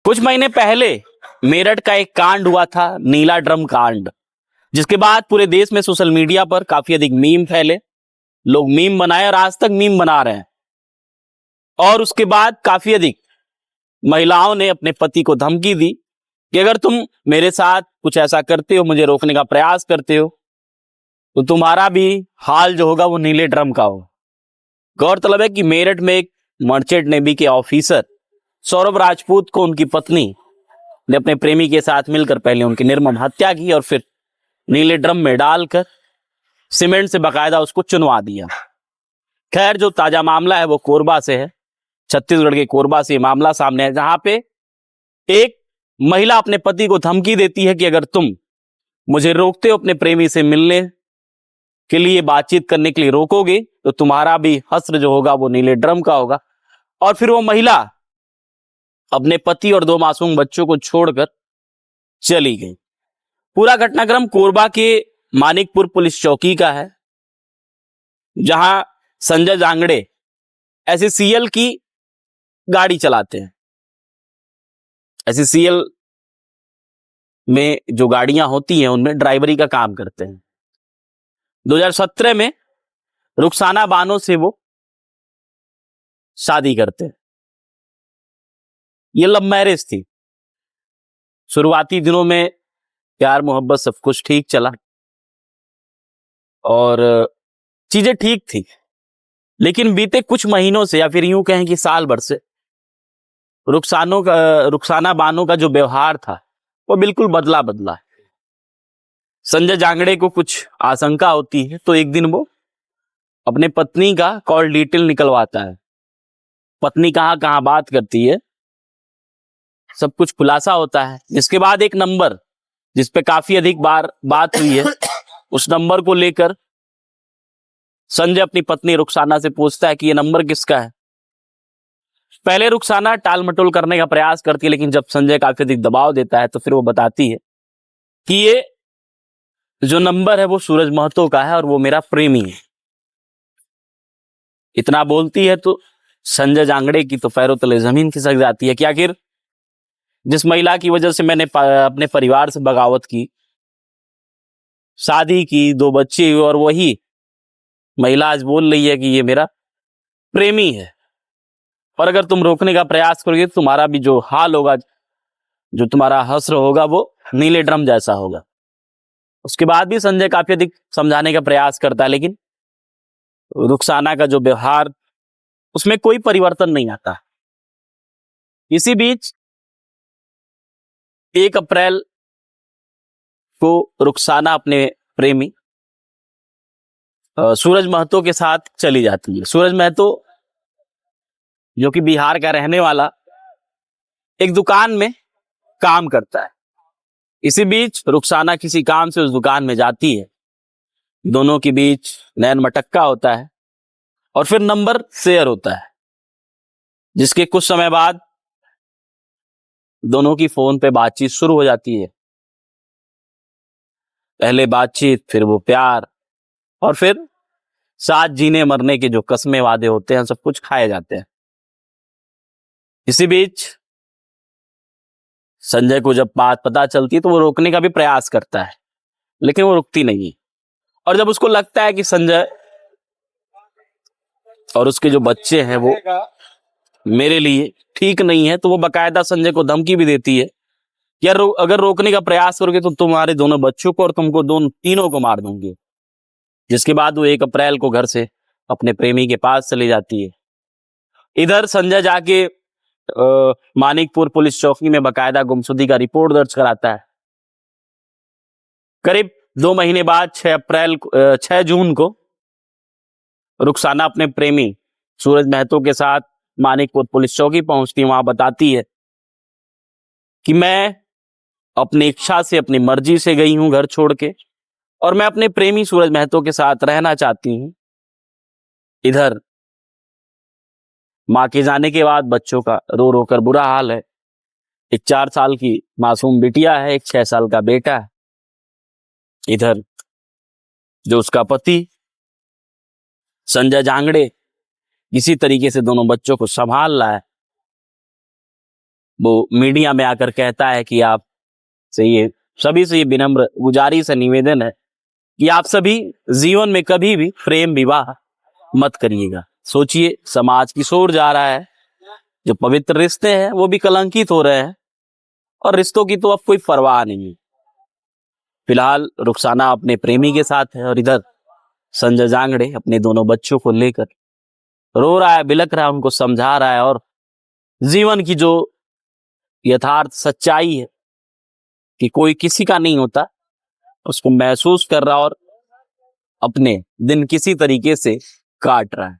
कुछ महीने पहले मेरठ का एक कांड हुआ था, नीला ड्रम कांड, जिसके बाद पूरे देश में सोशल मीडिया पर काफी अधिक मीम फैले। लोग मीम बनाए और आज तक मीम बना रहे हैं। और उसके बाद काफी अधिक महिलाओं ने अपने पति को धमकी दी कि अगर तुम मेरे साथ कुछ ऐसा करते हो, मुझे रोकने का प्रयास करते हो, तो तुम्हारा भी हाल जो होगा वो नीले ड्रम का होगा। गौरतलब है कि मेरठ में एक मर्चेंट नेवी के ऑफिसर सौरभ राजपूत को उनकी पत्नी ने अपने प्रेमी के साथ मिलकर पहले उनकी निर्मम हत्या की और फिर नीले ड्रम में डालकर सीमेंट से बकायदा उसको चुनवा दिया। खैर, जो ताजा मामला है वो कोरबा से है। छत्तीसगढ़ के कोरबा से मामला सामने है, जहां पे एक महिला अपने पति को धमकी देती है कि अगर तुम मुझे रोकते हो, अपने प्रेमी से मिलने के लिए, बातचीत करने के लिए रोकोगे, तो तुम्हारा भी हश्र जो होगा वो नीले ड्रम का होगा। और फिर वो महिला अपने पति और 2 मासूम बच्चों को छोड़कर चली गई। पूरा घटनाक्रम कोरबा के मानिकपुर पुलिस चौकी का है, जहां संजय जांगड़े एससीएल की गाड़ी चलाते हैं। एससीएल में जो गाड़ियां होती हैं उनमें ड्राइवरी का काम करते हैं। 2017 में रुखसाना बानो से वो शादी करते हैं। ये लव मैरिज थी। शुरुआती दिनों में प्यार मोहब्बत सब कुछ ठीक चला और चीजें ठीक थी, लेकिन बीते कुछ महीनों से, या फिर यूं कहें कि साल भर से, रुखसाना बानो का जो व्यवहार था वो बिल्कुल बदला बदला है। संजय जांगड़े को कुछ आशंका होती है तो एक दिन वो अपने पत्नी का कॉल डिटेल निकलवाता है। पत्नी कहां कहां बात करती है, सब कुछ खुलासा होता है। जिसके बाद एक नंबर जिसपे काफी अधिक बार बात हुई है, उस नंबर को लेकर संजय अपनी पत्नी रुखसाना से पूछता है कि ये नंबर किसका है। पहले रुखसाना टाल मटोल करने का प्रयास करती है, लेकिन जब संजय काफी अधिक दबाव देता है तो फिर वो बताती है कि ये जो नंबर है वो सूरज महतो का है और वो मेरा प्रेमी है। इतना बोलती है तो संजय जांगड़े की तो पैरों तले जमीन खिसक जाती है कि आखिर जिस महिला की वजह से मैंने अपने परिवार से बगावत की, शादी की, 2 बच्चे हुए, और वही महिला आज बोल रही है कि ये मेरा प्रेमी है। और अगर तुम रोकने का प्रयास करोगे तो तुम्हारा भी जो हाल होगा, जो तुम्हारा हश्र होगा, वो नीले ड्रम जैसा होगा। उसके बाद भी संजय काफी अधिक समझाने का प्रयास करता है, लेकिन रुखसाना का जो व्यवहार, उसमें कोई परिवर्तन नहीं आता। इसी बीच 1 अप्रैल को रुखसाना अपने प्रेमी सूरज महतो के साथ चली जाती है। सूरज महतो, जो कि बिहार का रहने वाला, एक दुकान में काम करता है। इसी बीच रुखसाना किसी काम से उस दुकान में जाती है। दोनों के बीच नैन मटक्का होता है और फिर नंबर शेयर होता है, जिसके कुछ समय बाद दोनों की फोन पे बातचीत शुरू हो जाती है। पहले बातचीत, फिर वो प्यार, और फिर साथ जीने मरने के जो कस्में वादे होते हैं सब कुछ खाए जाते हैं। इसी बीच संजय को जब बात पता चलती है तो वो रोकने का भी प्रयास करता है, लेकिन वो रुकती नहीं। और जब उसको लगता है कि संजय और उसके जो बच्चे हैं वो मेरे लिए ठीक नहीं है, तो वो बकायदा संजय को धमकी भी देती है कि यार अगर रोकने का प्रयास करोगे तो तुम्हारे दोनों बच्चों को और तुमको तीनों को मार दूंगी। जिसके बाद वो 1 अप्रैल को घर से अपने प्रेमी के पास चली जाती है। इधर संजय जाके मानिकपुर पुलिस चौकी में बकायदा गुमशुदगी का रिपोर्ट दर्ज कराता है। करीब 2 महीने बाद 6 जून को रुखसाना अपने प्रेमी सूरज महतो के साथ मानिकपुर पुलिस चौकी पहुंचती है। वहां बताती है कि मैं अपनी इच्छा से, अपनी मर्जी से गई हूं घर छोड़ के, और मैं अपने प्रेमी सूरज महतो के साथ रहना चाहती हूं। इधर मां के जाने के बाद बच्चों का रो रो कर बुरा हाल है। एक 4 साल की मासूम बिटिया है, एक 6 साल का बेटा है। इधर जो उसका पति संजय जांगड़े किसी तरीके से दोनों बच्चों को संभाल रहा है। वो मीडिया में आकर कहता है कि आप से ये सभी से ये विनम्र गुजारिश है, निवेदन है कि आप सभी जीवन में कभी भी प्रेम विवाह मत करिएगा। सोचिए, समाज की ओर जा रहा है, जो पवित्र रिश्ते हैं वो भी कलंकित हो रहे हैं और रिश्तों की तो अब कोई परवाह नहीं है। फिलहाल रुखसाना अपने प्रेमी के साथ है और इधर संजय जांगड़े अपने दोनों बच्चों को लेकर रो रहा है, बिलख रहा है, उनको समझा रहा है और जीवन की जो यथार्थ सच्चाई है कि कोई किसी का नहीं होता, उसको महसूस कर रहा और अपने दिन किसी तरीके से काट रहा है।